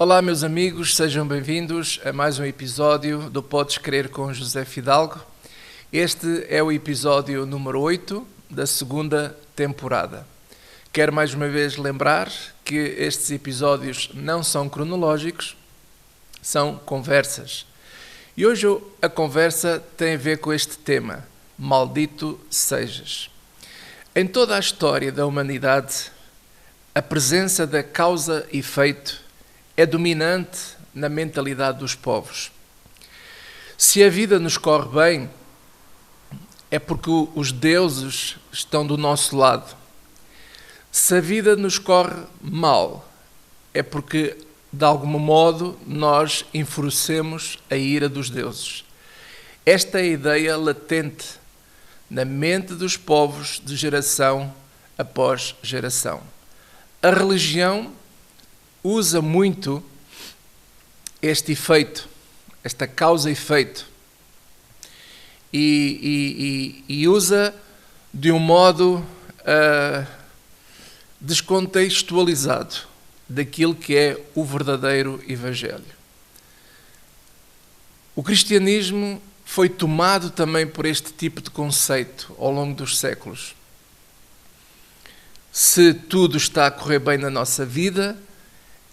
Olá, meus amigos, sejam bem-vindos a mais um episódio do Podes Crer com José Fidalgo. Este é o episódio número 8 da segunda temporada. Quero mais uma vez lembrar que estes episódios não são cronológicos, são conversas. E hoje a conversa tem a ver com este tema: maldito sejas. Em toda a história da humanidade, a presença da causa e efeito é dominante na mentalidade dos povos. Se a vida nos corre bem, é porque os deuses estão do nosso lado. Se a vida nos corre mal, é porque, de algum modo, nós enfurecemos a ira dos deuses. Esta é a ideia latente na mente dos povos de geração após geração. A religião usa muito este efeito, esta causa e efeito, e usa de um modo descontextualizado daquilo que é o verdadeiro Evangelho. O cristianismo foi tomado também por este tipo de conceito ao longo dos séculos. Se tudo está a correr bem na nossa vida,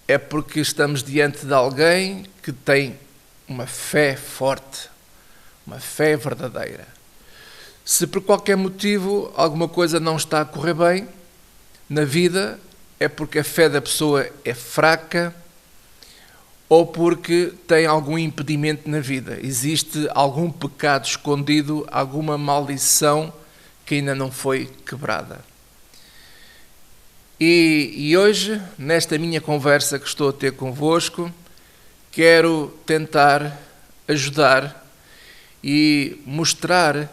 é porque estamos diante de alguém que tem uma fé forte, uma fé verdadeira. Se por qualquer motivo alguma coisa não está a correr bem na vida, é porque a fé da pessoa é fraca ou porque tem algum impedimento na vida. Existe algum pecado escondido, alguma maldição que ainda não foi quebrada. E hoje, nesta minha conversa que estou a ter convosco, quero tentar ajudar e mostrar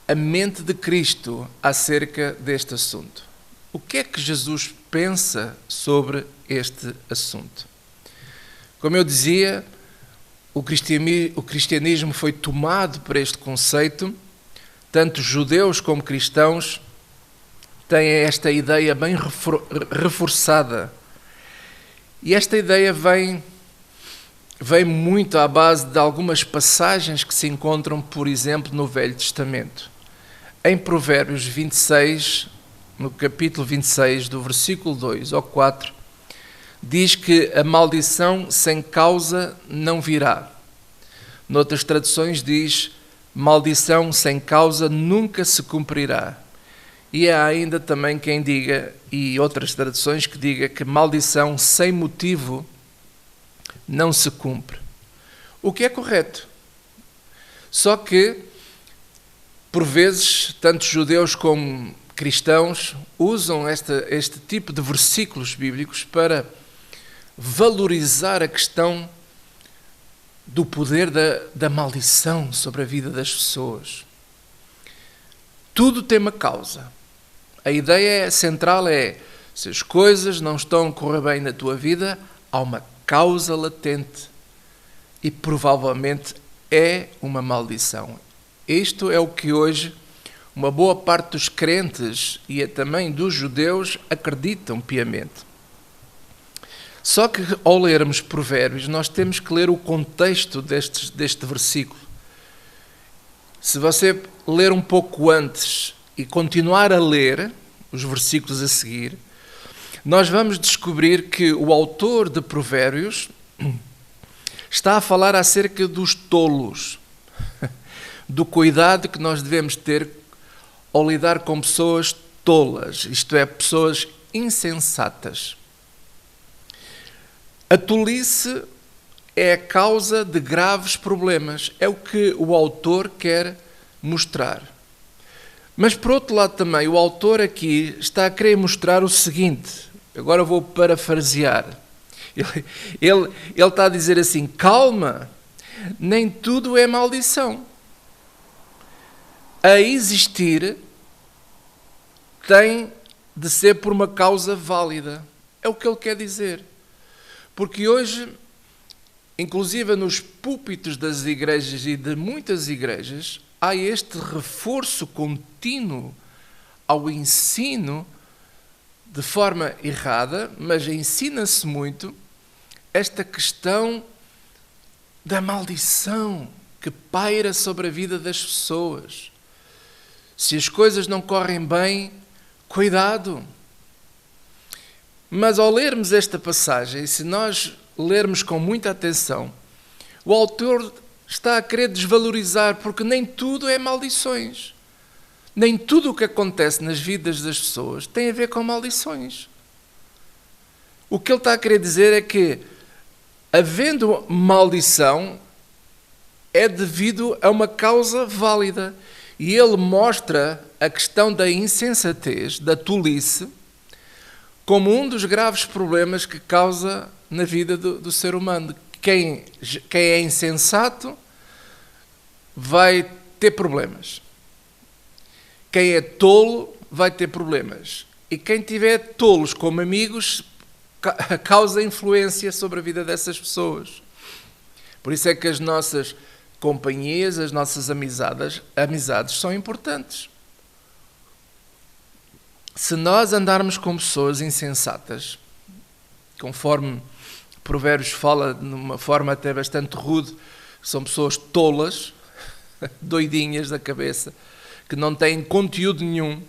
a mente de Cristo acerca deste assunto. O que é que Jesus pensa sobre este assunto? Como eu dizia, o cristianismo foi tomado por este conceito, tanto judeus como cristãos têm esta ideia bem reforçada. E esta ideia vem muito à base de algumas passagens que se encontram, por exemplo, no Velho Testamento. Em Provérbios 26, no capítulo 26, do versículo 2 ao 4, diz que a maldição sem causa não virá. Noutras traduções diz: maldição sem causa nunca se cumprirá. E há ainda também quem diga, e outras traduções que diga, que maldição sem motivo não se cumpre. O que é correto. Só que, por vezes, tanto judeus como cristãos usam este tipo de versículos bíblicos para valorizar a questão do poder da maldição sobre a vida das pessoas. Tudo tem uma causa. A ideia central é: se as coisas não estão a correr bem na tua vida, há uma causa latente e provavelmente é uma maldição. Isto é o que hoje uma boa parte dos crentes e também dos judeus acreditam piamente. Só que ao lermos Provérbios, nós temos que ler o contexto deste versículo. Se você ler um pouco antes e continuar a ler os versículos a seguir, nós vamos descobrir que o autor de Provérbios está a falar acerca dos tolos, do cuidado que nós devemos ter ao lidar com pessoas tolas, isto é, pessoas insensatas. A tolice é a causa de graves problemas, é o que o autor quer mostrar. Mas, por outro lado também, o autor aqui está a querer mostrar o seguinte, agora vou parafrasear. Ele está a dizer assim: calma, nem tudo é maldição. A existir tem de ser por uma causa válida. É o que ele quer dizer. Porque hoje, inclusive nos púlpitos das igrejas e de muitas igrejas, há este reforço contínuo ao ensino de forma errada, mas ensina-se muito esta questão da maldição que paira sobre a vida das pessoas. Se as coisas não correm bem, cuidado. Mas ao lermos esta passagem, se nós lermos com muita atenção, o autor está a querer desvalorizar, porque nem tudo é maldições. Nem tudo o que acontece nas vidas das pessoas tem a ver com maldições. O que ele está a querer dizer é que, havendo maldição, é devido a uma causa válida. E ele mostra a questão da insensatez, da tolice, como um dos graves problemas que causa na vida do ser humano. Quem é insensato vai ter problemas. Quem é tolo vai ter problemas. E quem tiver tolos como amigos causa influência sobre a vida dessas pessoas. Por isso é que as nossas companhias, as nossas amizades são importantes. Se nós andarmos com pessoas insensatas, conforme Provérbios fala de uma forma até bastante rude, são pessoas tolas, doidinhas da cabeça, que não têm conteúdo nenhum,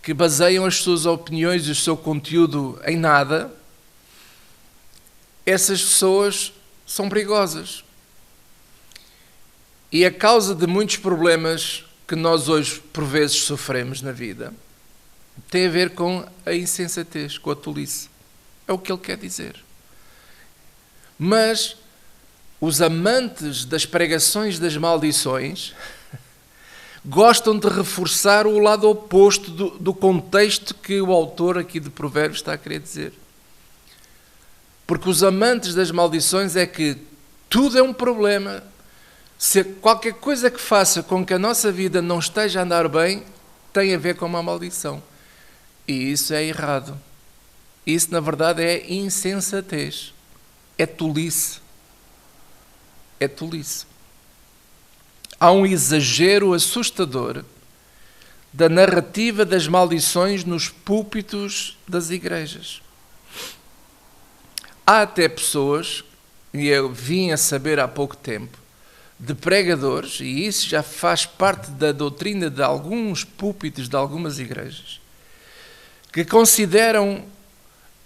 que baseiam as suas opiniões e o seu conteúdo em nada, essas pessoas são perigosas. E a causa de muitos problemas que nós hoje, por vezes, sofremos na vida, tem a ver com a insensatez, com a tolice. É o que ele quer dizer. Mas os amantes das pregações das maldições gostam de reforçar o lado oposto do contexto que o autor aqui de Provérbios está a querer dizer. Porque os amantes das maldições é que tudo é um problema. Se qualquer coisa que faça com que a nossa vida não esteja a andar bem, tem a ver com uma maldição. E isso é errado. Isso, na verdade, é insensatez. É tolice. É tolice. Há um exagero assustador da narrativa das maldições nos púlpitos das igrejas. Há até pessoas, e eu vim a saber há pouco tempo, de pregadores, e isso já faz parte da doutrina de alguns púlpitos de algumas igrejas, que consideram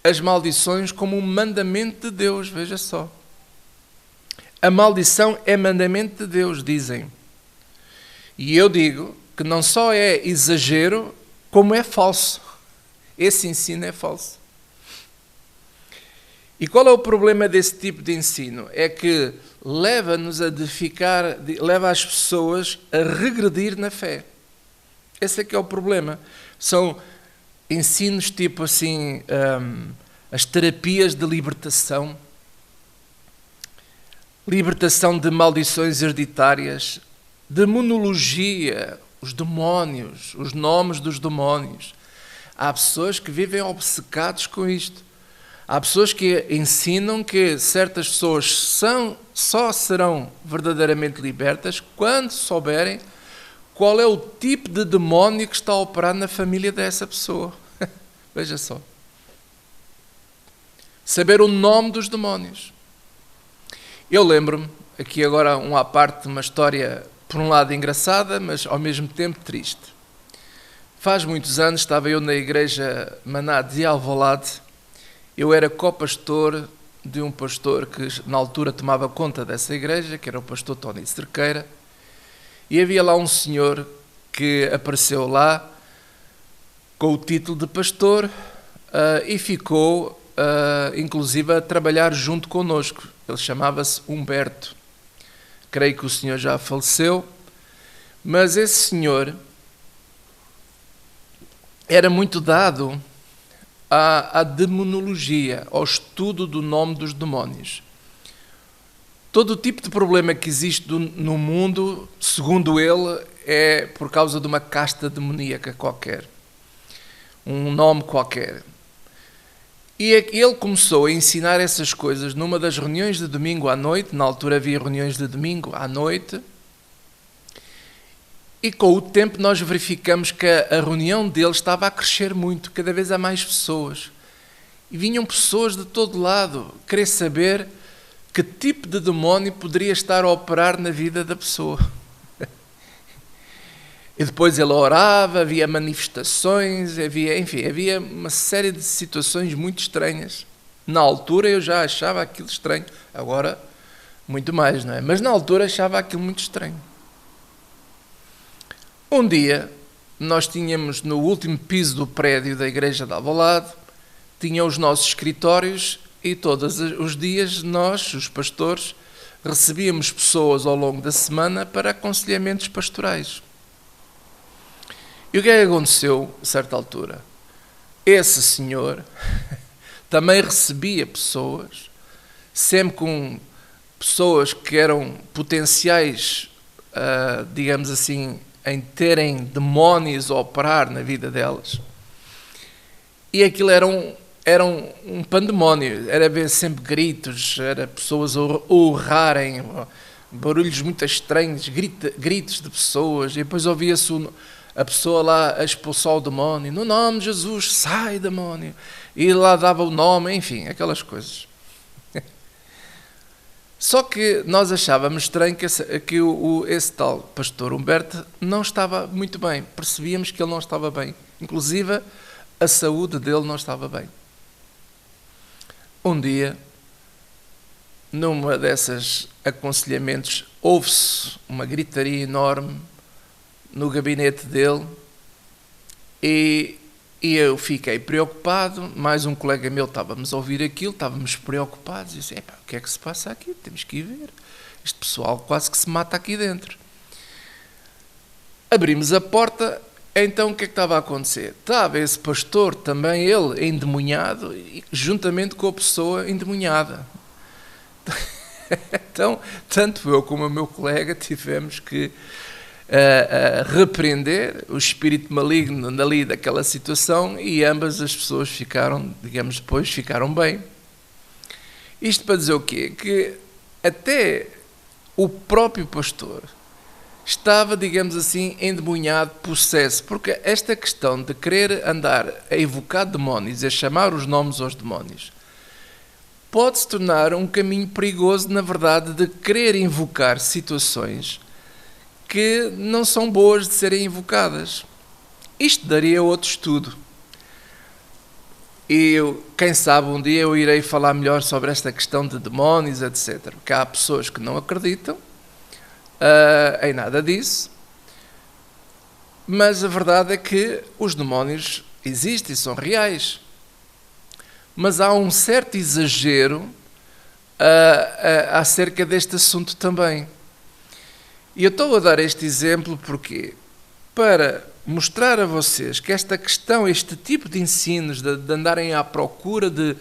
as maldições como um mandamento de Deus, veja só. A maldição é mandamento de Deus, dizem. E eu digo que não só é exagero, como é falso. Esse ensino é falso. E qual é o problema desse tipo de ensino? É que leva-nos a leva as pessoas a regredir na fé. Esse é que é o problema. São ensinos tipo assim, as terapias de libertação de maldições hereditárias, demonologia, os demónios, os nomes dos demónios. Há pessoas que vivem obcecados com isto. Há pessoas que ensinam que certas pessoas só serão verdadeiramente libertas quando souberem qual é o tipo de demónio que está a operar na família dessa pessoa. Veja só. Saber o nome dos demónios. Eu lembro-me, aqui agora um à parte, uma história, por um lado engraçada, mas ao mesmo tempo triste. Faz muitos anos, estava eu na igreja Maná de Alvalade. Eu era co-pastor de um pastor que na altura tomava conta dessa igreja, que era o pastor Tony Cerqueira, e havia lá um senhor que apareceu lá com o título de pastor e ficou, inclusive, a trabalhar junto connosco. Ele chamava-se Humberto. Creio que o senhor já faleceu, mas esse senhor era muito dado à demonologia, ao estudo do nome dos demónios. Todo o tipo de problema que existe no mundo, segundo ele, é por causa de uma casta demoníaca qualquer. Um nome qualquer. E ele começou a ensinar essas coisas numa das reuniões de domingo à noite. Na altura havia reuniões de domingo à noite. E com o tempo nós verificamos que a reunião dele estava a crescer muito. Cada vez há mais pessoas. E vinham pessoas de todo lado querer saber que tipo de demónio poderia estar a operar na vida da pessoa. E depois ele orava, havia manifestações, havia uma série de situações muito estranhas. Na altura eu já achava aquilo estranho, agora muito mais, não é? Mas na altura achava aquilo muito estranho. Um dia, nós tínhamos no último piso do prédio da igreja de Alvalade, tinha os nossos escritórios e todos os dias nós, os pastores, recebíamos pessoas ao longo da semana para aconselhamentos pastorais. E o que é que aconteceu a certa altura? Esse senhor também recebia pessoas, sempre com pessoas que eram potenciais, digamos assim, em terem demónios a operar na vida delas. E aquilo era um pandemónio, era ver sempre gritos, era pessoas a urrarem, barulhos muito estranhos, gritos de pessoas, e depois ouvia-se a pessoa lá a expulsar o demónio, no nome de Jesus, sai demónio, e lá dava o nome, enfim, aquelas coisas. Só que nós achávamos estranho que esse tal pastor Humberto não estava muito bem, percebíamos que ele não estava bem, inclusive a saúde dele não estava bem. Um dia, numa desses aconselhamentos, houve-se uma gritaria enorme no gabinete dele e eu fiquei preocupado, mais um colega meu, estávamos a ouvir aquilo, estávamos preocupados, e disse, o que é que se passa aqui? Temos que ir ver. Este pessoal quase que se mata aqui dentro. Abrimos a porta, então o que é que estava a acontecer? Estava esse pastor, também ele, endemoniado, juntamente com a pessoa endemoniada. Então, tanto eu como o meu colega tivemos que repreender o espírito maligno dali daquela situação e ambas as pessoas ficaram, digamos, depois ficaram bem. Isto para dizer o quê? Que até o próprio pastor estava, digamos assim, endemoniado, possesso, porque esta questão de querer andar a evocar demónios, a chamar os nomes aos demónios, pode se tornar um caminho perigoso, na verdade, de querer invocar situações que não são boas de serem invocadas. Isto daria outro estudo. E quem sabe um dia eu irei falar melhor sobre esta questão de demónios, etc. Porque há pessoas que não acreditam em nada disso, mas a verdade é que os demónios existem, são reais. Mas há um certo exagero acerca deste assunto também. E eu estou a dar este exemplo porque para mostrar a vocês que esta questão, este tipo de ensinos, de andarem à procura de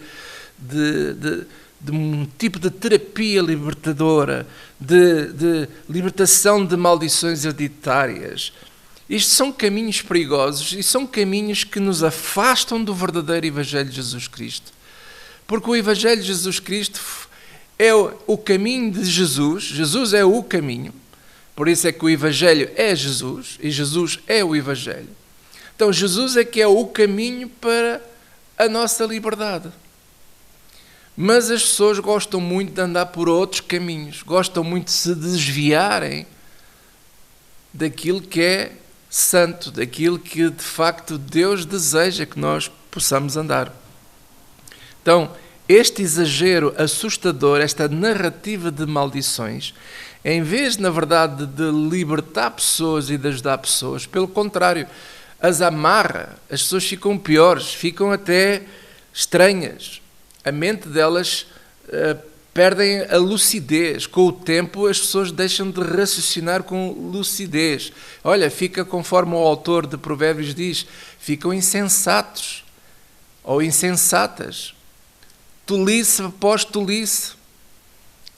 um tipo de terapia libertadora, de libertação de maldições hereditárias, isto são caminhos perigosos e são caminhos que nos afastam do verdadeiro Evangelho de Jesus Cristo. Porque o Evangelho de Jesus Cristo é o caminho de Jesus, Jesus é o caminho. Por isso é que o Evangelho é Jesus e Jesus é o Evangelho. Então Jesus é que é o caminho para a nossa liberdade. Mas as pessoas gostam muito de andar por outros caminhos, gostam muito de se desviarem daquilo que é santo, daquilo que de facto Deus deseja que nós possamos andar. Então, este exagero assustador, esta narrativa de maldições, em vez, na verdade, de libertar pessoas e de ajudar pessoas, pelo contrário, as amarra, as pessoas ficam piores, ficam até estranhas. A mente delas perdem a lucidez. Com o tempo, as pessoas deixam de raciocinar com lucidez. Olha, fica conforme o autor de Provérbios diz, ficam insensatos ou insensatas. Tolice após tolice.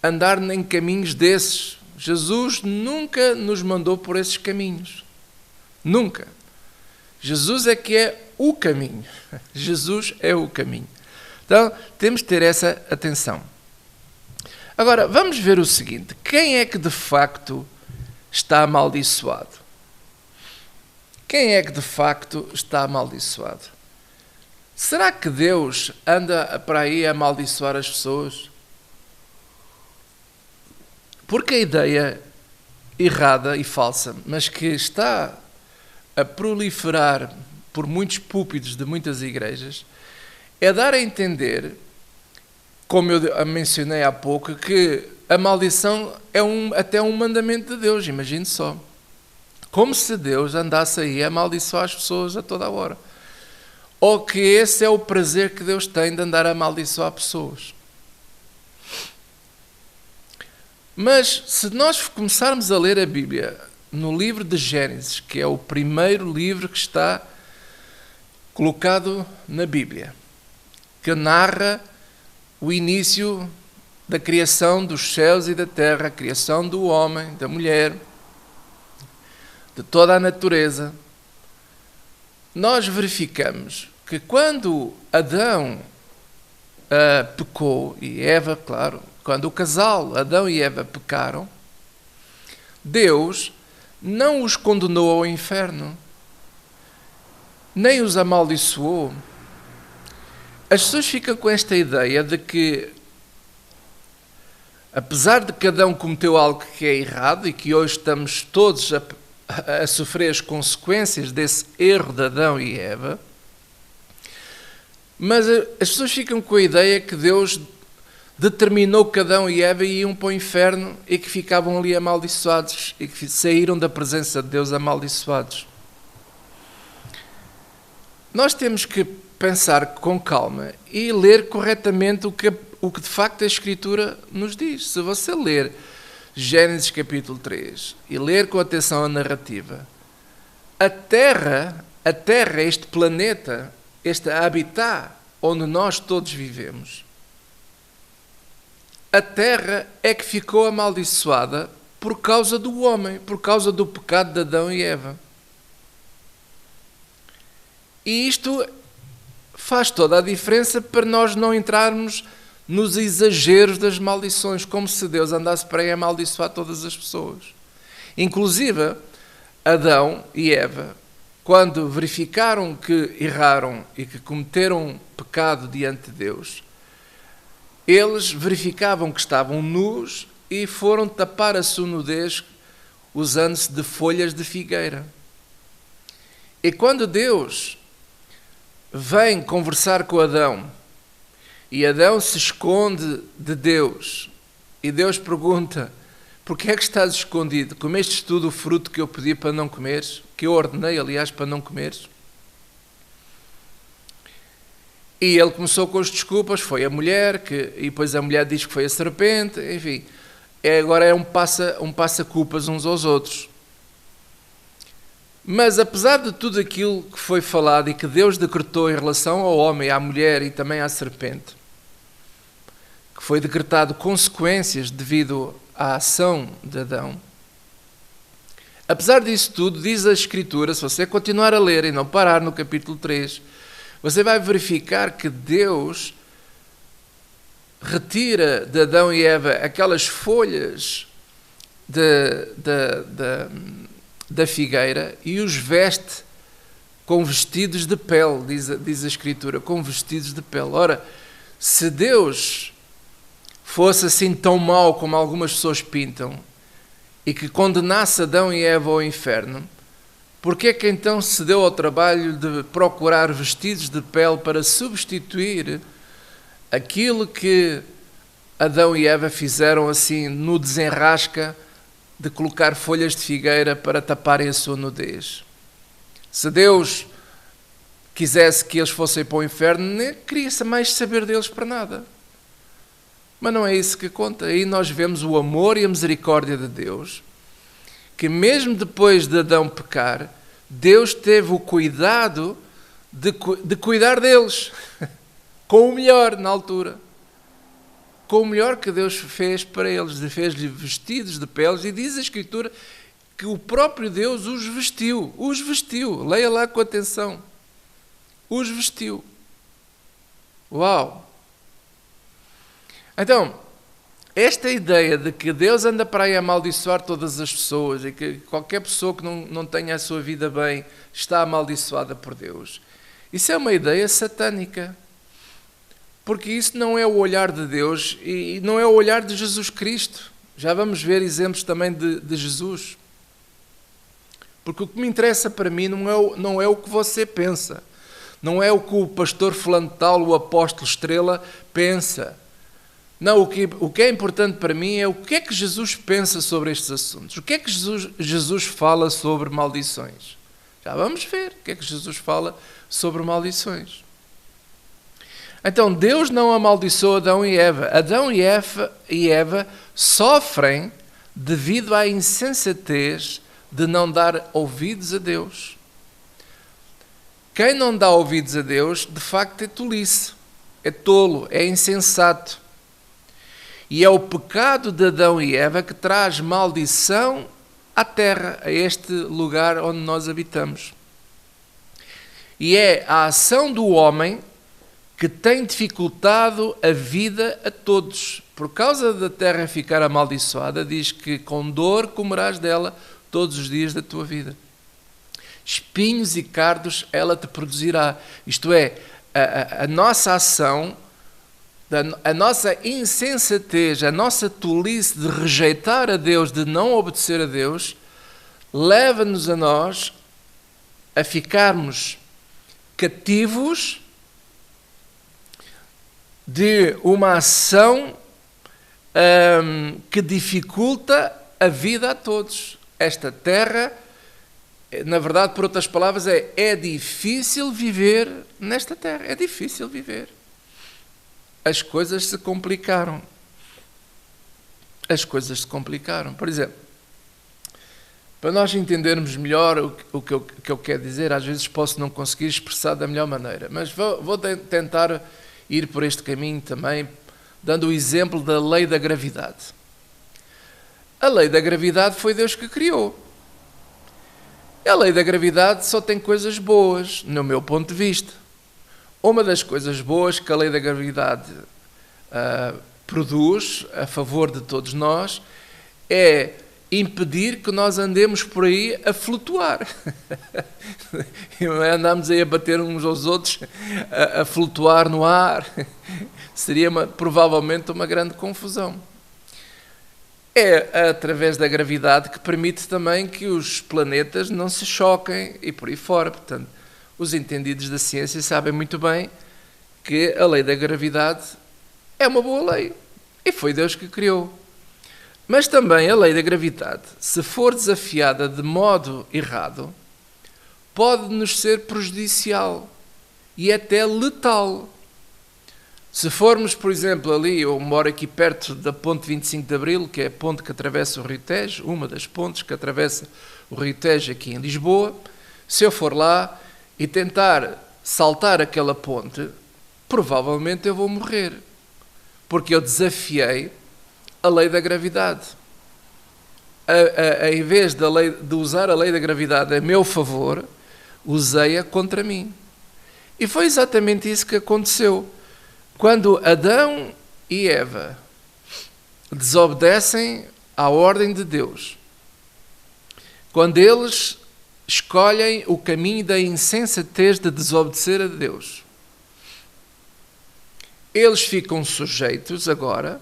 Andar em caminhos desses. Jesus nunca nos mandou por esses caminhos. Nunca. Jesus é que é o caminho. Jesus é o caminho. Então, temos de ter essa atenção. Agora, vamos ver o seguinte. Quem é que de facto está amaldiçoado? Quem é que de facto está amaldiçoado? Será que Deus anda para aí a amaldiçoar as pessoas? Porque a ideia errada e falsa, mas que está a proliferar por muitos púlpitos de muitas igrejas, é dar a entender, como eu mencionei há pouco, que a maldição é até um mandamento de Deus, imagine só. Como se Deus andasse aí a amaldiçoar as pessoas a toda a hora. Ou que esse é o prazer que Deus tem de andar a amaldiçoar pessoas. Mas se nós começarmos a ler a Bíblia no livro de Gênesis, que é o primeiro livro que está colocado na Bíblia, que narra o início da criação dos céus e da terra, a criação do homem, da mulher, de toda a natureza, nós verificamos que quando Adão pecou, e Eva, claro, quando o casal Adão e Eva pecaram, Deus não os condenou ao inferno, nem os amaldiçoou. As pessoas ficam com esta ideia de que, apesar de cada um cometeu algo que é errado e que hoje estamos todos a sofrer as consequências desse erro de Adão e Eva, mas as pessoas ficam com a ideia que Deus determinou que Adão e Eva iam para o inferno e que ficavam ali amaldiçoados e que saíram da presença de Deus amaldiçoados. Nós temos que pensar com calma e ler corretamente o que de facto a Escritura nos diz. Se você ler Gênesis capítulo 3 e ler com atenção a narrativa, a Terra, este planeta, este habitat onde nós todos vivemos, a Terra é que ficou amaldiçoada por causa do homem, por causa do pecado de Adão e Eva. E isto faz toda a diferença para nós não entrarmos nos exageros das maldições, como se Deus andasse para aí a amaldiçoar todas as pessoas. Inclusive, Adão e Eva, quando verificaram que erraram e que cometeram pecado diante de Deus, eles verificavam que estavam nus e foram tapar a sua nudez usando-se de folhas de figueira. E quando Deus vem conversar com Adão e Adão se esconde de Deus e Deus pergunta: porquê é que estás escondido? Comeste tu do fruto que eu pedi para não comeres? Que eu ordenei, aliás, para não comeres? E ele começou com as desculpas, foi a mulher, e depois a mulher diz que foi a serpente, enfim. Agora é um passa-culpas uns aos outros. Mas apesar de tudo aquilo que foi falado e que Deus decretou em relação ao homem, à mulher e também à serpente, que foi decretado consequências devido à ação de Adão, apesar disso tudo, diz a Escritura, se você continuar a ler e não parar no capítulo 3, você vai verificar que Deus retira de Adão e Eva aquelas folhas da figueira e os veste com vestidos de pele, diz a Escritura, com vestidos de pele. Ora, se Deus fosse assim tão mau como algumas pessoas pintam e que condenasse Adão e Eva ao inferno, porquê é que então se deu ao trabalho de procurar vestidos de pele para substituir aquilo que Adão e Eva fizeram assim no desenrasca de colocar folhas de figueira para taparem a sua nudez? Se Deus quisesse que eles fossem para o inferno, nem queria mais saber deles para nada. Mas não é isso que conta. Aí nós vemos o amor e a misericórdia de Deus, que mesmo depois de Adão pecar, Deus teve o cuidado de cuidar deles, com o melhor na altura. Com o melhor que Deus fez para eles, fez-lhe vestidos de peles, e diz a Escritura que o próprio Deus os vestiu, leia lá com atenção, os vestiu. Uau! Então, esta ideia de que Deus anda para aí a amaldiçoar todas as pessoas e que qualquer pessoa que não tenha a sua vida bem está amaldiçoada por Deus, Isso é uma ideia satânica. Porque isso não é o olhar de Deus e não é o olhar de Jesus Cristo. Já vamos ver exemplos também de Jesus. Porque o que me interessa para mim não é o que você pensa. Não é o que o pastor fulano de tal, o apóstolo Estrela, pensa. Não, o que é importante para mim é o que é que Jesus pensa sobre estes assuntos. O que é que Jesus fala sobre maldições. Já vamos ver o que é que Jesus fala sobre maldições. Então, Deus não amaldiçoou Adão e Eva. Adão e Eva sofrem devido à insensatez de não dar ouvidos a Deus. Quem não dá ouvidos a Deus, de facto, é tolice, é tolo, é insensato. E é o pecado de Adão e Eva que traz maldição à terra, a este lugar onde nós habitamos. E é a ação do homem que tem dificultado a vida a todos. Por causa da terra ficar amaldiçoada, diz que com dor comerás dela todos os dias da tua vida. Espinhos e cardos ela te produzirá. Isto é, a nossa ação, a nossa insensatez, a nossa tolice de rejeitar a Deus, de não obedecer a Deus, leva-nos a nós a ficarmos cativos de uma ação que dificulta a vida a todos. Esta terra, na verdade, por outras palavras, é difícil viver nesta terra. É difícil viver. As coisas se complicaram. As coisas se complicaram. Por exemplo, para nós entendermos melhor o que eu quero dizer, às vezes posso não conseguir expressar da melhor maneira, mas vou tentar ir por este caminho também, dando o exemplo da lei da gravidade. A lei da gravidade foi Deus que criou. A lei da gravidade só tem coisas boas, no meu ponto de vista. Uma das coisas boas que a lei da gravidade produz a favor de todos nós é impedir que nós andemos por aí a flutuar. Andamos aí a bater uns aos outros, a flutuar no ar. Seria provavelmente uma grande confusão. É através da gravidade que permite também que os planetas não se choquem e por aí fora. Portanto, os entendidos da ciência sabem muito bem que a lei da gravidade é uma boa lei. E foi Deus que criou. Mas também a lei da gravidade, se for desafiada de modo errado, pode nos ser prejudicial e até letal. Se formos, por exemplo, ali, eu moro aqui perto da ponte 25 de Abril, que é a ponte que atravessa o Rio Tejo, uma das pontes que atravessa o Rio Tejo aqui em Lisboa, se eu for lá e tentar saltar aquela ponte, provavelmente eu vou morrer, porque eu desafiei a lei da gravidade. Em vez de usar a lei da gravidade a meu favor, usei-a contra mim. E foi exatamente isso que aconteceu. Quando Adão e Eva desobedecem à ordem de Deus, quando eles escolhem o caminho da insensatez de desobedecer a Deus, eles ficam sujeitos agora,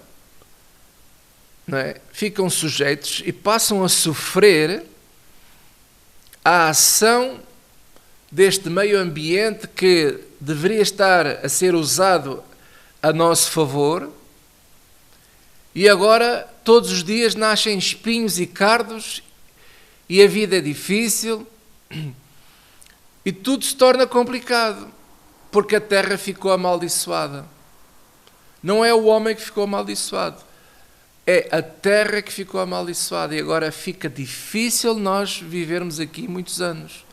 não é? Ficam sujeitos e passam a sofrer a ação deste meio ambiente que deveria estar a ser usado a nosso favor, e agora todos os dias nascem espinhos e cardos e a vida é difícil e tudo se torna complicado porque a terra ficou amaldiçoada. Não é o homem que ficou amaldiçoado, é a terra que ficou amaldiçoada, e agora fica difícil nós vivermos aqui muitos anos.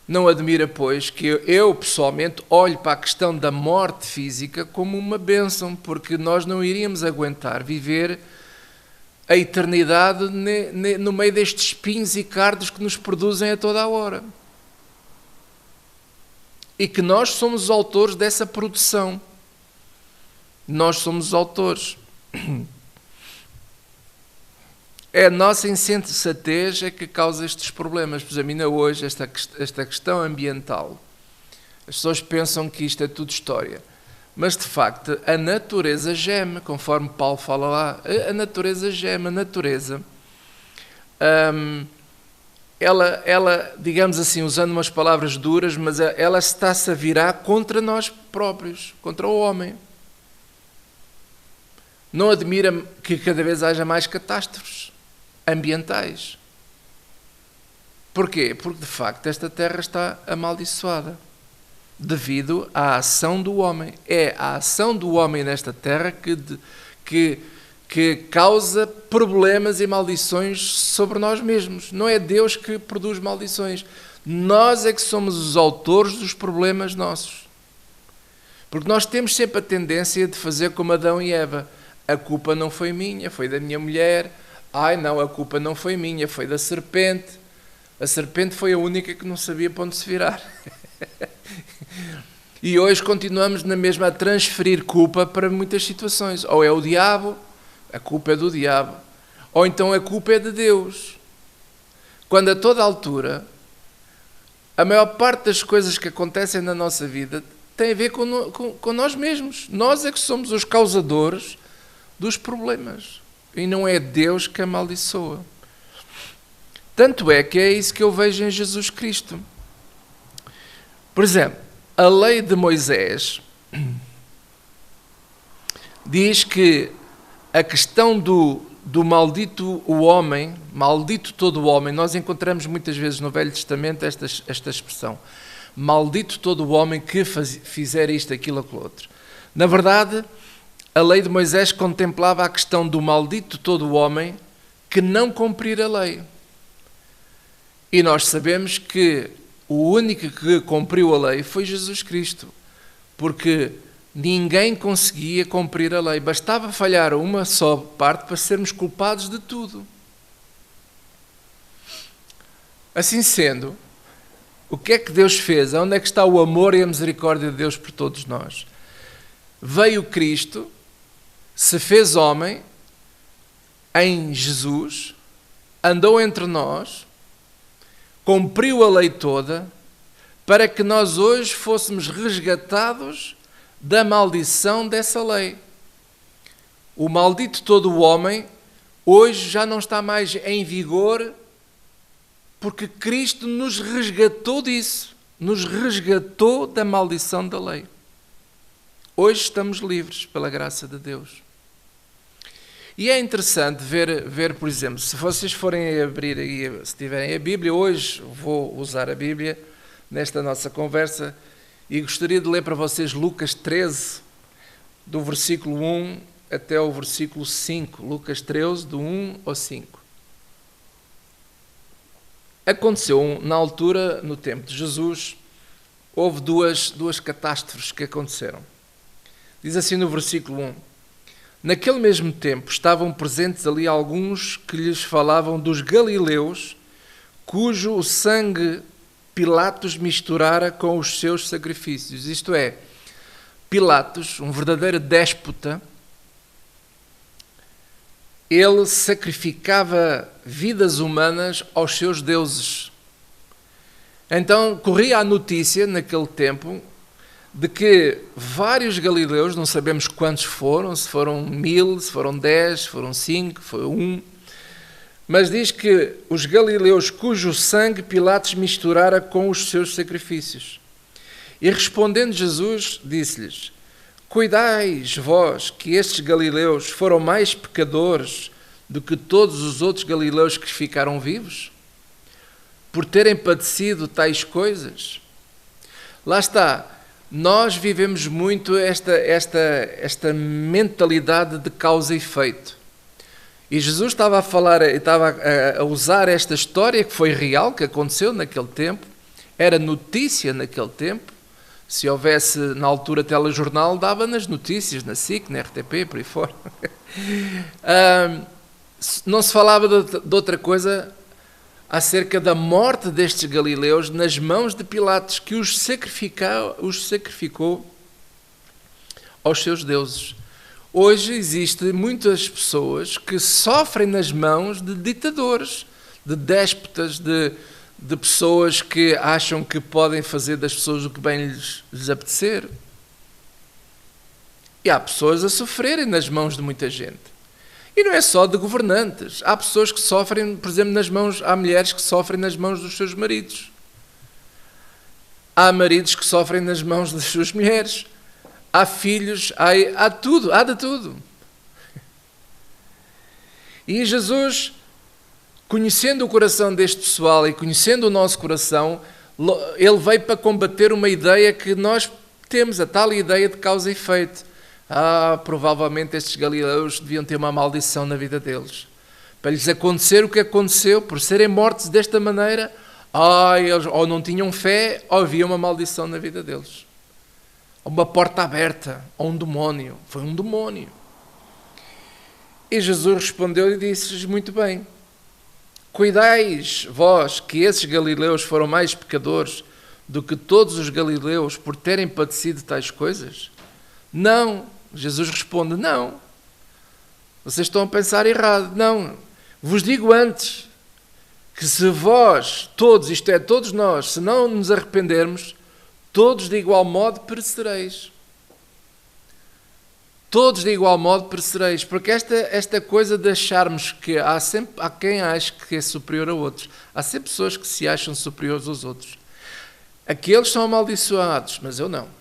Não admira, pois, que eu pessoalmente olho para a questão da morte física como uma bênção, porque nós não iríamos aguentar viver a eternidade no meio destes espinhos e cardos que nos produzem a toda a hora. E que nós somos os autores dessa produção. Nós somos os autores. É a nossa insensatez é que causa estes problemas. Por exemplo, ainda hoje, esta questão ambiental. As pessoas pensam que isto é tudo história. Mas, de facto, a natureza geme, conforme Paulo fala lá. A natureza geme, a natureza. Ela, digamos assim, usando umas palavras duras, mas ela está-se a virar contra nós próprios, contra o homem. Não admira que cada vez haja mais catástrofes ambientais. Porquê? Porque, de facto, esta terra está amaldiçoada devido à ação do homem. É a ação do homem nesta terra que causa problemas e maldições sobre nós mesmos. Não é Deus que produz maldições. Nós é que somos os autores dos problemas nossos. Porque nós temos sempre a tendência de fazer como Adão e Eva. A culpa não foi minha, foi da minha mulher. Ai não, a culpa não foi minha, foi da serpente. A serpente foi a única que não sabia para onde se virar. E hoje continuamos na mesma a transferir culpa para muitas situações. Ou é o diabo, a culpa é do diabo. Ou então a culpa é de Deus. Quando a toda altura, a maior parte das coisas que acontecem na nossa vida tem a ver com nós mesmos. Nós é que somos os causadores dos problemas. E não é Deus que amaldiçoa. Tanto é que é isso que eu vejo em Jesus Cristo. Por exemplo, a lei de Moisés diz que a questão do maldito o homem, maldito todo o homem, nós encontramos muitas vezes no Velho Testamento esta expressão, maldito todo o homem que fizer isto, aquilo, aquilo outro. Na verdade, a lei de Moisés contemplava a questão do maldito todo o homem que não cumprir a lei. E nós sabemos que o único que cumpriu a lei foi Jesus Cristo, porque ninguém conseguia cumprir a lei. Bastava falhar uma só parte para sermos culpados de tudo. Assim sendo, o que é que Deus fez? Onde é que está o amor e a misericórdia de Deus por todos nós? Veio Cristo, se fez homem em Jesus, andou entre nós, cumpriu a lei toda, para que nós hoje fôssemos resgatados da maldição dessa lei. O maldito todo o homem hoje já não está mais em vigor, porque Cristo nos resgatou disso, nos resgatou da maldição da lei. Hoje estamos livres pela graça de Deus. E é interessante ver, por exemplo, se vocês forem abrir aí, se tiverem a Bíblia, hoje vou usar a Bíblia nesta nossa conversa e gostaria de ler para vocês Lucas 13, do versículo 1 até o versículo 5. Lucas 13, do 1 ao 5. Aconteceu, na altura, no tempo de Jesus, houve duas catástrofes que aconteceram. Diz assim no versículo 1. Naquele mesmo tempo estavam presentes ali alguns que lhes falavam dos galileus, cujo o sangue Pilatos misturara com os seus sacrifícios. Isto é, Pilatos, um verdadeiro déspota, ele sacrificava vidas humanas aos seus deuses. Então corria a notícia naquele tempo de que vários galileus, não sabemos quantos foram, se foram 1000, se foram 10, se foram 5, foi 1, mas diz que os galileus cujo sangue Pilatos misturara com os seus sacrifícios. E respondendo Jesus, disse-lhes: cuidais vós que estes galileus foram mais pecadores do que todos os outros galileus que ficaram vivos, por terem padecido tais coisas? Lá está. Nós vivemos muito esta mentalidade de causa e efeito. E Jesus estava a falar, estava a usar esta história que foi real, que aconteceu naquele tempo, era notícia naquele tempo. Se houvesse na altura telejornal, dava nas notícias, na SIC, na RTP, por aí fora. Não se falava de outra coisa acerca da morte destes galileus nas mãos de Pilatos, que os sacrificou aos seus deuses. Hoje existem muitas pessoas que sofrem nas mãos de ditadores, de déspotas, de pessoas que acham que podem fazer das pessoas o que bem lhes apetecer. E há pessoas a sofrerem nas mãos de muita gente. E não é só de governantes. Há pessoas que sofrem, por exemplo, há mulheres que sofrem nas mãos dos seus maridos. Há maridos que sofrem nas mãos das suas mulheres. Há filhos, há de tudo. E Jesus, conhecendo o coração deste pessoal e conhecendo o nosso coração, ele veio para combater uma ideia que nós temos, a tal ideia de causa e efeito. Provavelmente estes galileus deviam ter uma maldição na vida deles. Para lhes acontecer o que aconteceu, por serem mortos desta maneira, eles ou não tinham fé, ou havia uma maldição na vida deles. Uma porta aberta, ou um demónio. Foi um demónio. E Jesus respondeu e disse-lhes, muito bem, cuidais vós que esses galileus foram mais pecadores do que todos os galileus por terem padecido tais coisas? Não. Jesus responde, não. Vocês estão a pensar errado. Não. Vos digo antes que se vós, todos, isto é, todos nós, se não nos arrependermos, todos de igual modo perecereis. Todos de igual modo perecereis. Porque esta coisa de acharmos que há quem acha que é superior a outros. Há sempre pessoas que se acham superiores aos outros. Aqueles são amaldiçoados, mas eu não.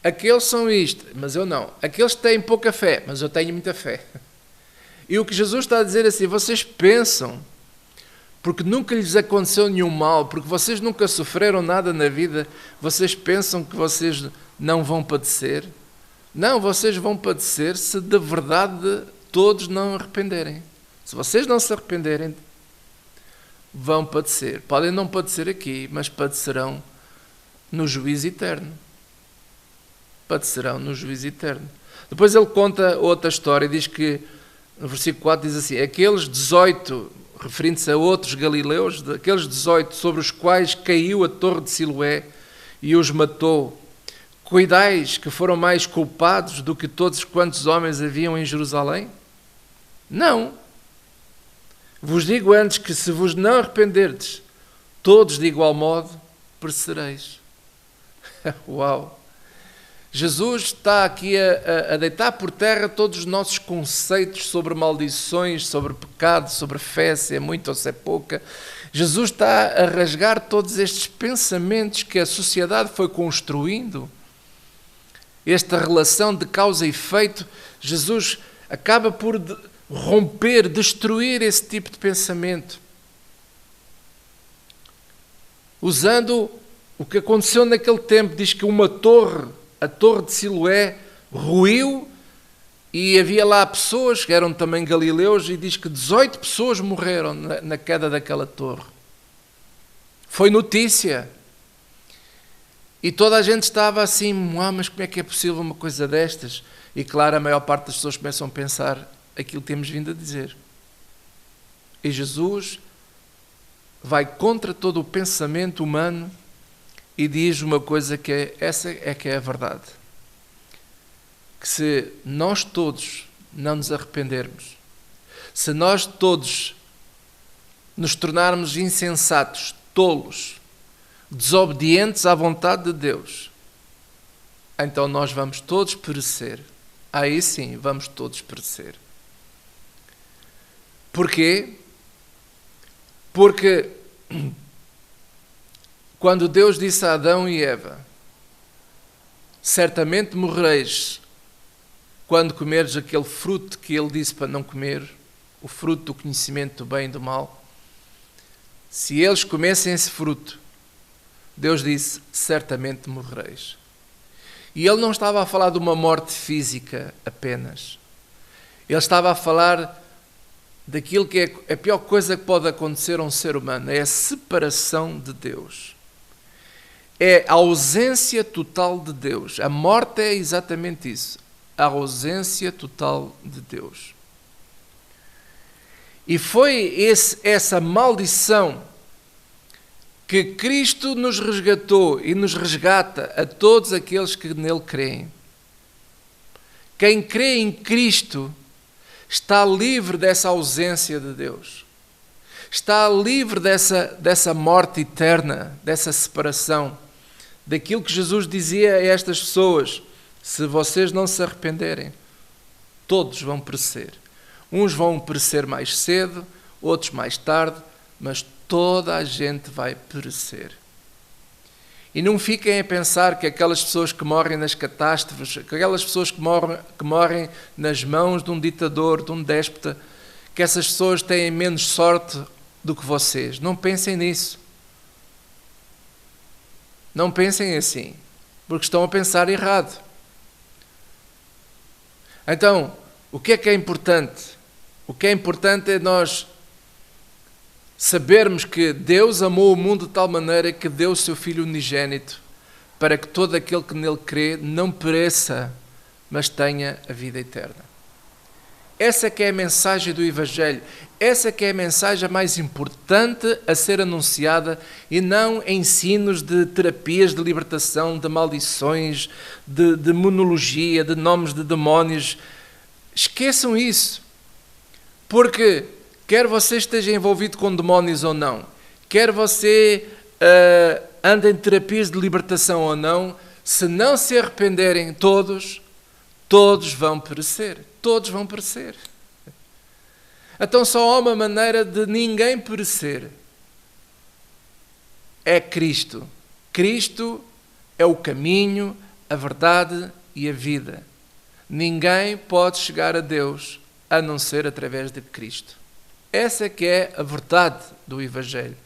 Aqueles são isto, mas eu não. Aqueles têm pouca fé, mas eu tenho muita fé. E o que Jesus está a dizer é assim, vocês pensam, porque nunca lhes aconteceu nenhum mal, porque vocês nunca sofreram nada na vida, vocês pensam que vocês não vão padecer? Não, vocês vão padecer se de verdade todos não arrependerem. Se vocês não se arrependerem, vão padecer. Podem não padecer aqui, mas padecerão no juízo eterno. Padecerão no juízo eterno. Depois ele conta outra história, diz que, no versículo 4 diz assim, aqueles 18, referindo-se a outros galileus, aqueles 18 sobre os quais caiu a torre de Siloé e os matou, cuidais que foram mais culpados do que todos quantos homens haviam em Jerusalém? Não. Vos digo antes que se vos não arrependerdes, todos de igual modo perecereis. Uau! Jesus está aqui a deitar por terra todos os nossos conceitos sobre maldições, sobre pecado, sobre fé, se é muito ou se é pouca. Jesus está a rasgar todos estes pensamentos que a sociedade foi construindo. Esta relação de causa e efeito, Jesus acaba por romper, destruir esse tipo de pensamento. Usando o que aconteceu naquele tempo, diz que uma torre, a torre de Siloé, ruiu e havia lá pessoas que eram também galileus e diz que 18 pessoas morreram na queda daquela torre. Foi notícia. E toda a gente estava assim, mas como é que é possível uma coisa destas? E claro, a maior parte das pessoas começam a pensar aquilo que temos vindo a dizer. E Jesus vai contra todo o pensamento humano e diz uma coisa que essa é que é a verdade. Que se nós todos não nos arrependermos, se nós todos nos tornarmos insensatos, tolos, desobedientes à vontade de Deus, então nós vamos todos perecer. Aí sim, vamos todos perecer. Porquê? Porque quando Deus disse a Adão e Eva, certamente morrereis quando comeres aquele fruto que ele disse para não comer, o fruto do conhecimento do bem e do mal, se eles comessem esse fruto, Deus disse, certamente morrereis. E ele não estava a falar de uma morte física apenas. Ele estava a falar daquilo que é a pior coisa que pode acontecer a um ser humano, é a separação de Deus. É a ausência total de Deus. A morte é exatamente isso. A ausência total de Deus. E foi essa maldição que Cristo nos resgatou e nos resgata a todos aqueles que nele creem. Quem crê em Cristo está livre dessa ausência de Deus. Está livre dessa morte eterna, dessa separação. Daquilo que Jesus dizia a estas pessoas: se vocês não se arrependerem, todos vão perecer. Uns vão perecer mais cedo, outros mais tarde, mas toda a gente vai perecer. E não fiquem a pensar que aquelas pessoas que morrem nas catástrofes, aquelas pessoas que morrem nas mãos de um ditador, de um déspota, que essas pessoas têm menos sorte do que vocês. Não pensem nisso. Não pensem assim, porque estão a pensar errado. Então, o que é importante? O que é importante é nós sabermos que Deus amou o mundo de tal maneira que deu o seu Filho unigênito para que todo aquele que nele crê não pereça, mas tenha a vida eterna. Essa que é a mensagem do Evangelho. Essa que é a mensagem mais importante a ser anunciada, e não ensinos de terapias de libertação, de maldições, de monologia, de nomes de demónios. Esqueçam isso. Porque quer você esteja envolvido com demónios ou não, quer você ande em terapias de libertação ou não, se não se arrependerem todos vão perecer. Todos vão perecer. Então só há uma maneira de ninguém perecer. É Cristo. Cristo é o caminho, a verdade e a vida. Ninguém pode chegar a Deus a não ser através de Cristo. Essa que é a verdade do Evangelho.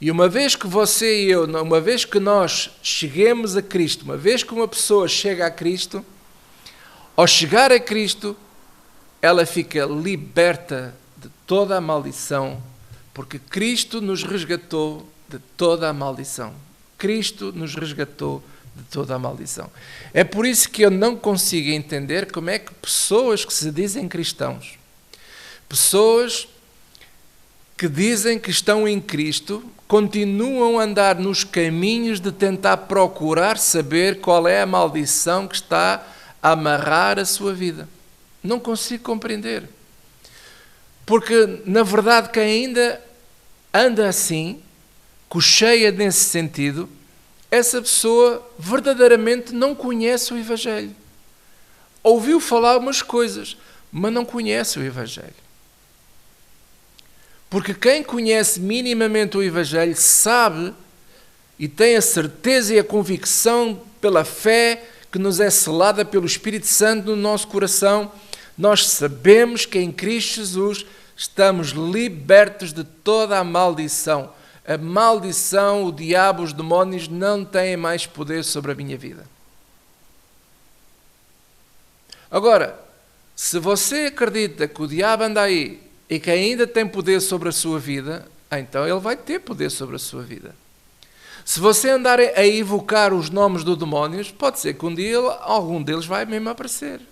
E uma vez que você e eu, uma vez que nós cheguemos a Cristo, uma vez que uma pessoa chega a Cristo, ao chegar a Cristo, ela fica liberta de toda a maldição, porque Cristo nos resgatou de toda a maldição. Cristo nos resgatou de toda a maldição. É por isso que eu não consigo entender como é que pessoas que se dizem cristãos, pessoas que dizem que estão em Cristo, continuam a andar nos caminhos de tentar procurar saber qual é a maldição que está a amarrar a sua vida. Não consigo compreender. Porque, na verdade, quem ainda anda assim, cocheia nesse sentido, essa pessoa verdadeiramente não conhece o Evangelho. Ouviu falar umas coisas, mas não conhece o Evangelho. Porque quem conhece minimamente o Evangelho sabe e tem a certeza e a convicção pela fé que nos é selada pelo Espírito Santo no nosso coração. Nós sabemos que em Cristo Jesus estamos libertos de toda a maldição. A maldição, o diabo, os demónios não têm mais poder sobre a minha vida. Agora, se você acredita que o diabo anda aí e que ainda tem poder sobre a sua vida, então ele vai ter poder sobre a sua vida. Se você andar a evocar os nomes dos demónios, pode ser que um dia algum deles vai mesmo aparecer.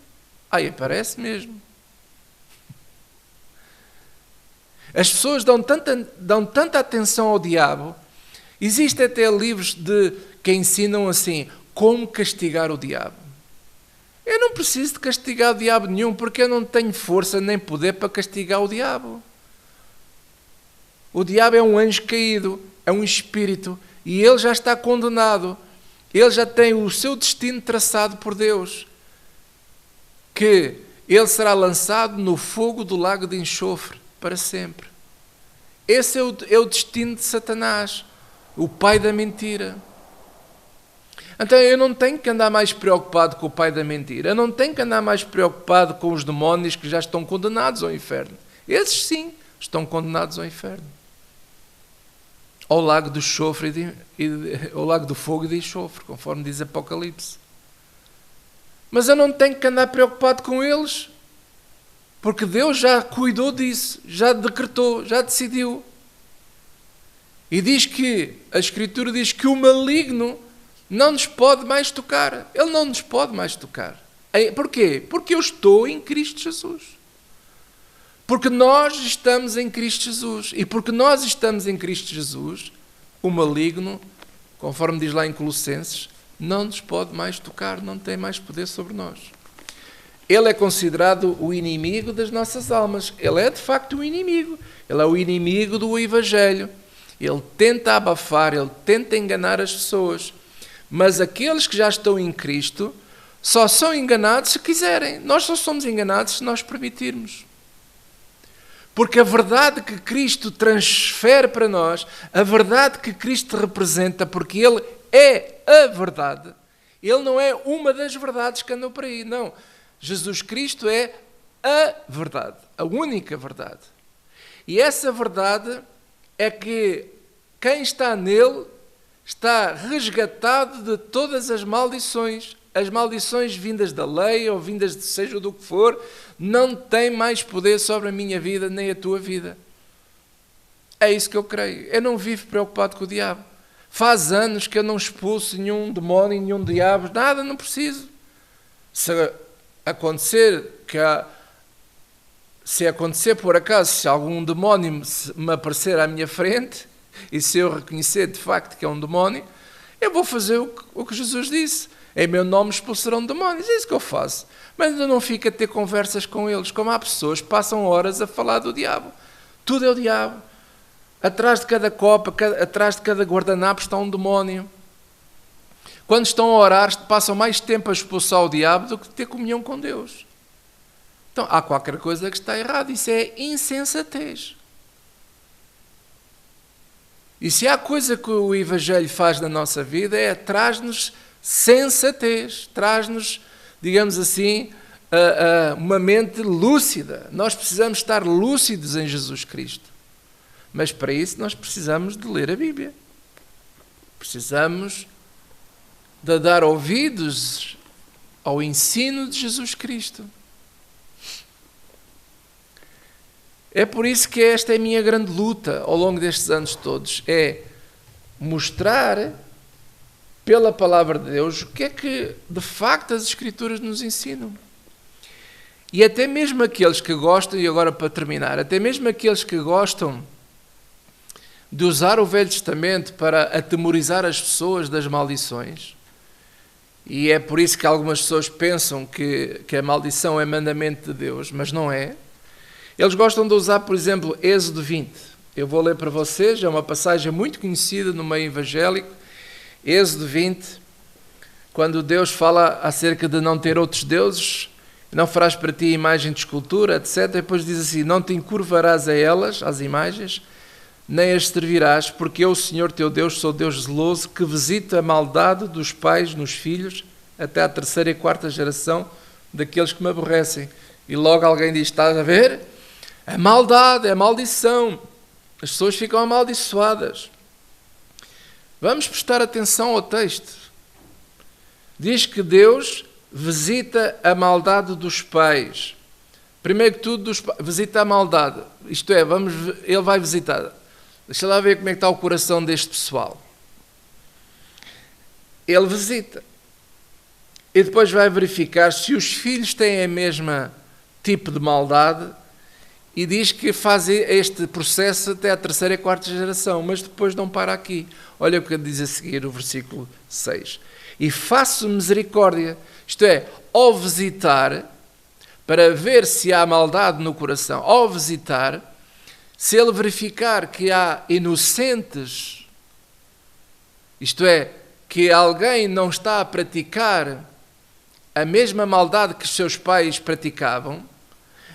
Aí aparece mesmo. As pessoas dão tanta atenção ao diabo. Existem até livros que ensinam assim, como castigar o diabo. Eu não preciso de castigar o diabo nenhum, porque eu não tenho força nem poder para castigar o diabo. O diabo é um anjo caído, é um espírito, e ele já está condenado. Ele já tem o seu destino traçado por Deus. Que ele será lançado no fogo do lago de enxofre para sempre. Esse é o destino de Satanás, o pai da mentira. Então eu não tenho que andar mais preocupado com o pai da mentira. Eu não tenho que andar mais preocupado com os demónios que já estão condenados ao inferno. Esses sim estão condenados ao inferno. Ao lago do enxofre ao lago do fogo e de enxofre, conforme diz Apocalipse. Mas eu não tenho que andar preocupado com eles, porque Deus já cuidou disso, já decretou, já decidiu. E diz que, a Escritura diz que o maligno não nos pode mais tocar. Ele não nos pode mais tocar. Porquê? Porque eu estou em Cristo Jesus. Porque nós estamos em Cristo Jesus. E porque nós estamos em Cristo Jesus, o maligno, conforme diz lá em Colossenses, não nos pode mais tocar, não tem mais poder sobre nós. Ele é considerado o inimigo das nossas almas. Ele é de facto o inimigo. Ele é o inimigo do Evangelho. Ele tenta abafar, ele tenta enganar as pessoas. Mas aqueles que já estão em Cristo só são enganados se quiserem. Nós só somos enganados se nós permitirmos. Porque a verdade que Cristo transfere para nós, a verdade que Cristo representa, porque Ele é a verdade, Ele não é uma das verdades que andam por aí, não. Jesus Cristo é a verdade, a única verdade. E essa verdade é que quem está nele está resgatado de todas as maldições vindas da lei ou vindas de seja do que for, não tem mais poder sobre a minha vida nem a tua vida. É isso que eu creio. Eu não vivo preocupado com o diabo. Faz anos que eu não expulso nenhum demónio, nenhum diabo, nada, não preciso. Se acontecer por acaso, se algum demónio me aparecer à minha frente, e se eu reconhecer de facto que é um demónio, eu vou fazer o que Jesus disse. Em meu nome expulsarão demónios. É isso que eu faço. Mas eu não fico a ter conversas com eles, como há pessoas que passam horas a falar do diabo. Tudo é o diabo. Atrás de cada copa, atrás de cada guardanapo está um demónio. Quando estão a orar, passam mais tempo a expulsar o diabo do que ter comunhão com Deus. Então, há qualquer coisa que está errada. Isso é insensatez. E se há coisa que o Evangelho faz na nossa vida, é traz-nos sensatez, traz-nos, digamos assim, uma mente lúcida. Nós precisamos estar lúcidos em Jesus Cristo. Mas para isso nós precisamos de ler a Bíblia. Precisamos de dar ouvidos ao ensino de Jesus Cristo. É por isso que esta é a minha grande luta ao longo destes anos todos, é mostrar pela palavra de Deus o que é que de facto as Escrituras nos ensinam. E até mesmo aqueles que gostam, e agora para terminar, até mesmo aqueles que gostam de usar o Velho Testamento para atemorizar as pessoas das maldições, e é por isso que algumas pessoas pensam que a maldição é mandamento de Deus, mas não é. Eles gostam de usar, por exemplo, Êxodo 20. Eu vou ler para vocês, é uma passagem muito conhecida no meio evangélico. Êxodo 20, quando Deus fala acerca de não ter outros deuses, não farás para ti imagem de escultura, etc. Depois diz assim, não te encurvarás a elas, às imagens, nem as servirás, porque eu, o Senhor teu Deus, sou Deus zeloso, que visita a maldade dos pais nos filhos, até à 3ª e 4ª geração daqueles que me aborrecem. E logo alguém diz, estás a ver? A maldade, a maldição. As pessoas ficam amaldiçoadas. Vamos prestar atenção ao texto. Diz que Deus visita a maldade dos pais. Primeiro que tudo, visita a maldade. Isto é, ele vai visitar. Deixa lá ver como é que está o coração deste pessoal. Ele visita. E depois vai verificar se os filhos têm a mesma tipo de maldade, e diz que faz este processo até à 3ª e 4ª geração, mas depois não para aqui. Olha o que diz a seguir o versículo 6. E faço misericórdia, isto é, ao visitar, para ver se há maldade no coração, ao visitar, se ele verificar que há inocentes, isto é, que alguém não está a praticar a mesma maldade que os seus pais praticavam,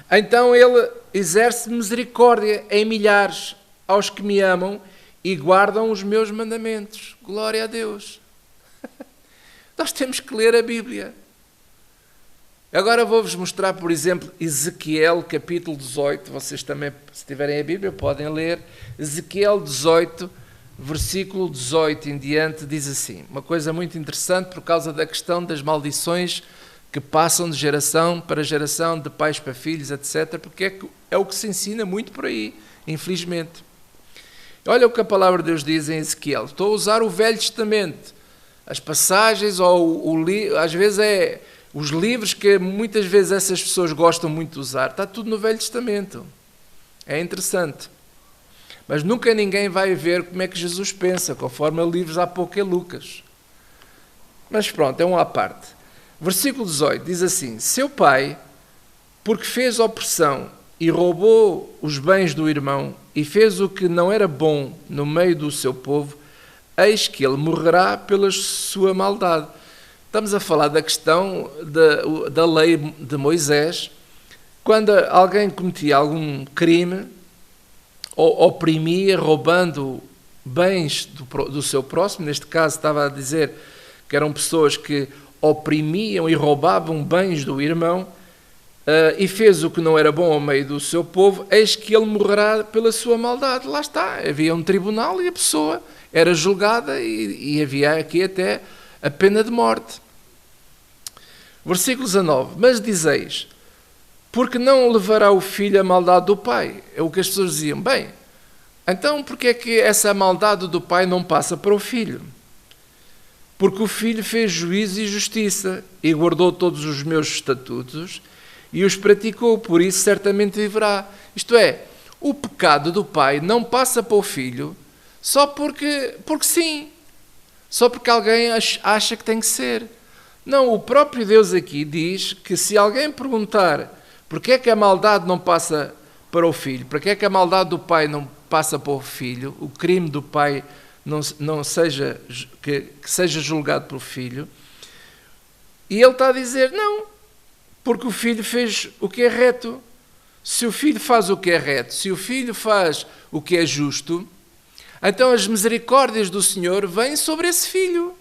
então ele exerce misericórdia em milhares aos que me amam e guardam os meus mandamentos. Glória a Deus. Nós temos que ler a Bíblia. Agora vou-vos mostrar, por exemplo, Ezequiel, capítulo 18. Vocês também, se tiverem a Bíblia, podem ler. Ezequiel 18, versículo 18 em diante, diz assim, uma coisa muito interessante por causa da questão das maldições que passam de geração para geração, de pais para filhos, etc., porque é o que se ensina muito por aí, infelizmente. Olha o que a palavra de Deus diz em Ezequiel. Estou a usar o Velho Testamento, as passagens, ou às vezes é os livros que muitas vezes essas pessoas gostam muito de usar. Está tudo no Velho Testamento. É interessante. Mas nunca ninguém vai ver como é que Jesus pensa, conforme ele livros há pouco é Lucas. Mas pronto, é um à parte. Versículo 18 diz assim: seu pai, porque fez opressão e roubou os bens do irmão e fez o que não era bom no meio do seu povo, eis que ele morrerá pela sua maldade. Estamos a falar da questão da lei de Moisés. Quando alguém cometia algum crime, ou oprimia, roubando bens do seu próximo, neste caso estava a dizer que eram pessoas que oprimiam e roubavam bens do irmão, e fez o que não era bom ao meio do seu povo, eis que ele morrerá pela sua maldade. Lá está, havia um tribunal e a pessoa era julgada e havia aqui até a pena de morte. Versículo 19, mas dizeis, porque não levará o filho a maldade do pai? É o que as pessoas diziam. Bem, então porque é que essa maldade do pai não passa para o filho? Porque o filho fez juízo e justiça e guardou todos os meus estatutos e os praticou, por isso certamente viverá. Isto é, o pecado do pai não passa para o filho só porque sim, só porque alguém acha que tem que ser. Não, o próprio Deus aqui diz que se alguém perguntar porque é que a maldade não passa para o filho, porque é que a maldade do pai não passa para o filho, o crime do pai não seja, que seja julgado pelo filho, e ele está a dizer, não, porque o filho fez o que é reto. Se o filho faz o que é reto, se o filho faz o que é justo, então as misericórdias do Senhor vêm sobre esse filho.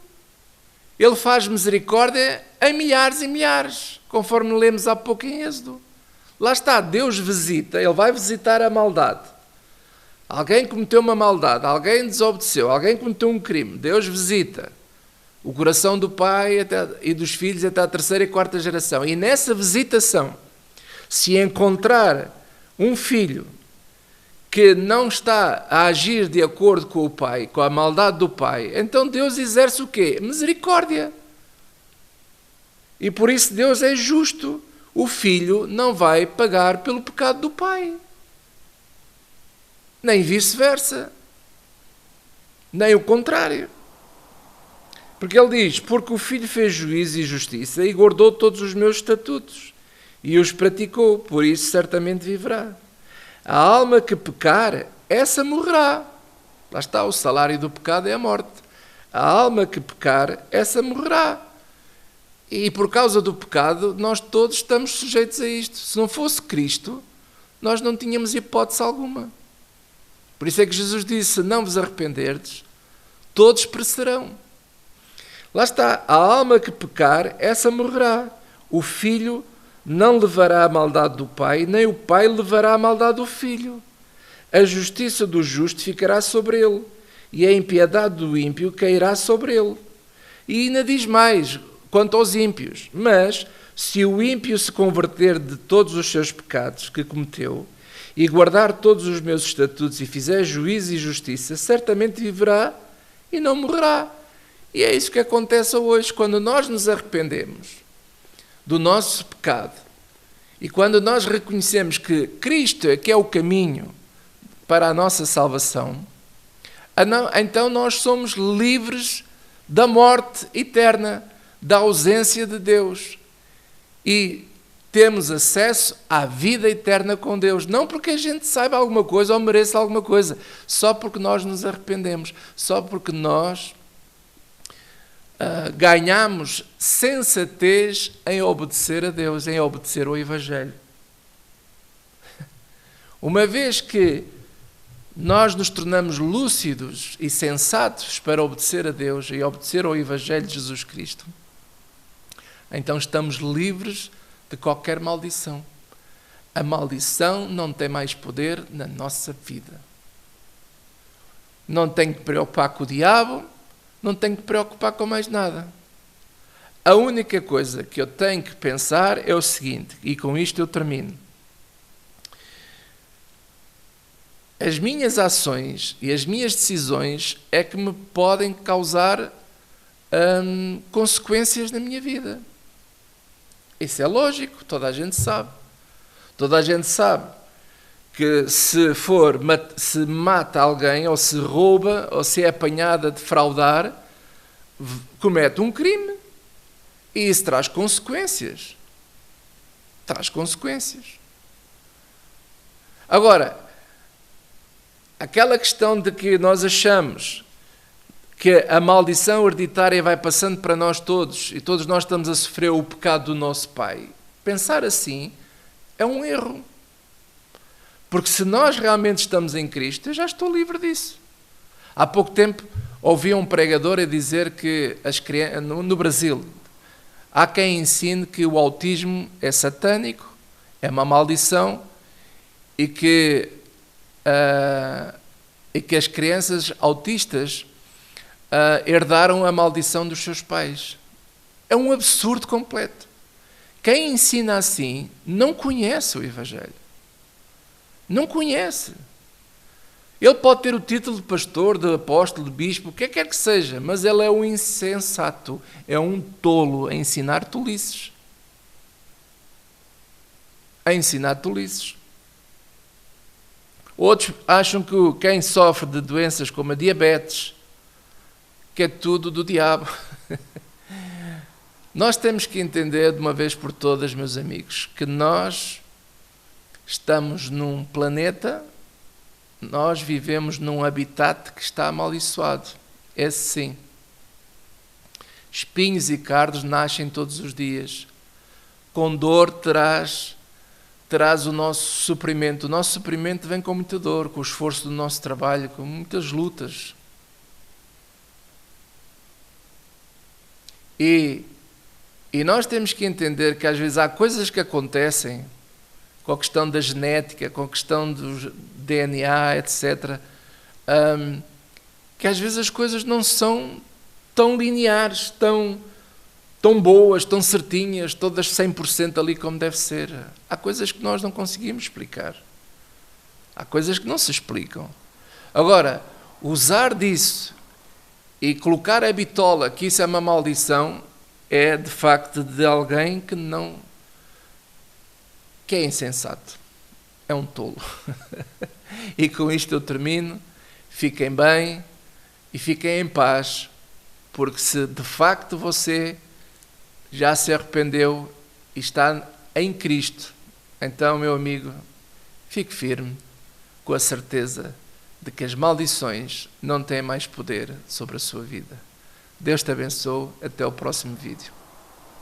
Ele faz misericórdia em milhares e milhares, conforme lemos há pouco em Êxodo. Lá está, Deus visita, Ele vai visitar a maldade. Alguém cometeu uma maldade, alguém desobedeceu, alguém cometeu um crime, Deus visita o coração do pai e dos filhos até a terceira e quarta geração. E nessa visitação, se encontrar um filho que não está a agir de acordo com o pai, com a maldade do pai, então Deus exerce o quê? Misericórdia. E por isso Deus é justo. O filho não vai pagar pelo pecado do pai. Nem vice-versa. Nem o contrário. Porque ele diz, porque o filho fez juízo e justiça e guardou todos os meus estatutos e os praticou, por isso certamente viverá. A alma que pecar, essa morrerá. Lá está, o salário do pecado é a morte. A alma que pecar, essa morrerá. E por causa do pecado, nós todos estamos sujeitos a isto. Se não fosse Cristo, nós não tínhamos hipótese alguma. Por isso é que Jesus disse, se não vos arrependerdes, todos perecerão. Lá está, a alma que pecar, essa morrerá. O filho não levará a maldade do pai, nem o pai levará a maldade do filho. A justiça do justo ficará sobre ele, e a impiedade do ímpio cairá sobre ele. E ainda diz mais, quanto aos ímpios, mas se o ímpio se converter de todos os seus pecados que cometeu, e guardar todos os meus estatutos, e fizer juízo e justiça, certamente viverá e não morrerá. E é isso que acontece hoje, quando nós nos arrependemos do nosso pecado, e quando nós reconhecemos que Cristo é que é o caminho para a nossa salvação, então nós somos livres da morte eterna, da ausência de Deus, e temos acesso à vida eterna com Deus, não porque a gente saiba alguma coisa ou mereça alguma coisa, só porque nós nos arrependemos, só porque nós ganhamos sensatez em obedecer a Deus, em obedecer ao Evangelho. Uma vez que nós nos tornamos lúcidos e sensatos para obedecer a Deus e obedecer ao Evangelho de Jesus Cristo, então estamos livres de qualquer maldição. A maldição não tem mais poder na nossa vida. Não tenho que preocupar com o diabo, não tenho que preocupar com mais nada. A única coisa que eu tenho que pensar é o seguinte, e com isto eu termino. As minhas ações e as minhas decisões é que me podem causar consequências na minha vida. Isso é lógico, toda a gente sabe. Toda a gente sabe que se mata alguém, ou se rouba, ou se é apanhada de fraudar, comete um crime. E isso traz consequências. Traz consequências. Agora, aquela questão de que nós achamos que a maldição hereditária vai passando para nós todos e todos nós estamos a sofrer o pecado do nosso pai, pensar assim é um erro. Porque se nós realmente estamos em Cristo, eu já estou livre disso. Há pouco tempo ouvi um pregador a dizer que no Brasil há quem ensine que o autismo é satânico, é uma maldição e que as crianças autistas herdaram a maldição dos seus pais. É um absurdo completo. Quem ensina assim não conhece o Evangelho. Não conhece. Ele pode ter o título de pastor, de apóstolo, de bispo, o que quer que seja, mas ele é um insensato, é um tolo a ensinar tolices. A ensinar tolices. Outros acham que quem sofre de doenças como a diabetes, que é tudo do diabo. Nós temos que entender de uma vez por todas, meus amigos, que nós estamos num planeta, nós vivemos num habitat que está amaldiçoado. Esse sim. Espinhos e cardos nascem todos os dias. Com dor traz o nosso suprimento. O nosso suprimento vem com muita dor, com o esforço do nosso trabalho, com muitas lutas. E nós temos que entender que às vezes há coisas que acontecem com a questão da genética, com a questão do DNA, etc., que às vezes as coisas não são tão lineares, tão boas, tão certinhas, todas 100% ali como deve ser. Há coisas que nós não conseguimos explicar. Há coisas que não se explicam. Agora, usar disso e colocar a bitola que isso é uma maldição é de facto de alguém que é insensato. É um tolo. E com isto eu termino. Fiquem bem e fiquem em paz, porque se de facto você já se arrependeu e está em Cristo, então, meu amigo, fique firme com a certeza de que as maldições não têm mais poder sobre a sua vida. Deus te abençoe. Até o próximo vídeo.